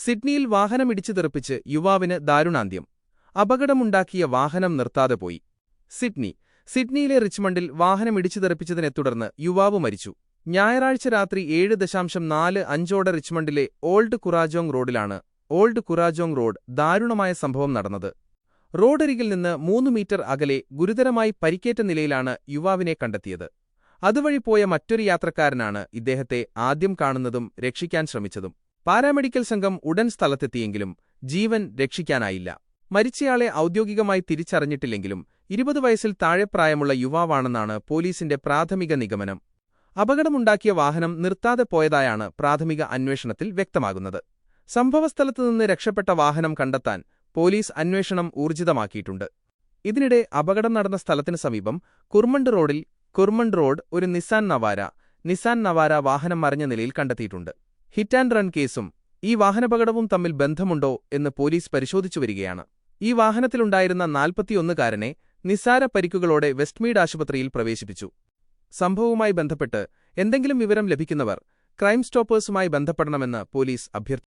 സിഡ്നിയിൽ വാഹനമിടിച്ചു തെറിപ്പിച്ച് യുവാവിന് ദാരുണാന്ത്യം. അപകടമുണ്ടാക്കിയ വാഹനം നിർത്താതെ പോയി. സിഡ്നിയിലെ റിച്ച്മണ്ടിൽ വാഹനമിടിച്ചു തെറിപ്പിച്ചതിനെ തുടർന്ന് യുവാവ് മരിച്ചു. ഞായറാഴ്ച രാത്രി 7:45 റിച്ച്മണ്ടിലെ ഓൾഡ് കുറാജോങ് റോഡിലാണ് റോഡ് ദാരുണമായ സംഭവം നടന്നത്. റോഡരികിൽ നിന്ന് 3 മീറ്റർ അകലെ ഗുരുതരമായി പരിക്കേറ്റ നിലയിലാണ് യുവാവിനെ കണ്ടെത്തിയത്. അതുവഴി പോയ മറ്റൊരു യാത്രക്കാരനാണ് ഇദ്ദേഹത്തെ ആദ്യം കാണുന്നതും രക്ഷിക്കാൻ ശ്രമിച്ചതും. പാരാമെഡിക്കൽ സംഘം ഉടൻ സ്ഥലത്തെത്തിയെങ്കിലും ജീവൻ രക്ഷിക്കാനായില്ല. മരിച്ചയാളെ ഔദ്യോഗികമായി തിരിച്ചറിഞ്ഞിട്ടില്ലെങ്കിലും 20 വയസ്സിൽ താഴെ പ്രായമുള്ള യുവാവാണെന്നാണ് പോലീസിന്റെ പ്രാഥമിക നിഗമനം. അപകടമുണ്ടാക്കിയ വാഹനം നിർത്താതെ പോയതായാണ് പ്രാഥമിക അന്വേഷണത്തിൽ വ്യക്തമാകുന്നത്. സംഭവസ്ഥലത്തുനിന്ന് രക്ഷപ്പെട്ട വാഹനം കണ്ടെത്താൻ പോലീസ് അന്വേഷണം ഊർജിതമാക്കിയിട്ടുണ്ട്. ഇതിനിടെ അപകടം നടന്ന സ്ഥലത്തിനു സമീപം കുർമണ്ട് റോഡ് ഒരു നിസാൻ നവാര വാഹനം മറിഞ്ഞ നിലയിൽ കണ്ടെത്തിയിട്ടുണ്ട്. ഹിറ്റ് ആൻഡ് റൺ കേസും ഈ വാഹനാപകടവും തമ്മിൽ ബന്ധമുണ്ടോ എന്ന് പോലീസ് പരിശോധിച്ചുവരികയാണ്. ഈ വാഹനത്തിലുണ്ടായിരുന്ന 41-കാരനെ നിസ്സാര പരിക്കുകളോടെ വെസ്റ്റ്മീഡ് ആശുപത്രിയിൽ പ്രവേശിപ്പിച്ചു. സംഭവവുമായി ബന്ധപ്പെട്ട് എന്തെങ്കിലും വിവരം ലഭിക്കുന്നവർ ക്രൈം സ്റ്റോപ്പേഴ്സുമായി ബന്ധപ്പെടണമെന്ന് പോലീസ് അഭ്യർത്ഥിച്ചു.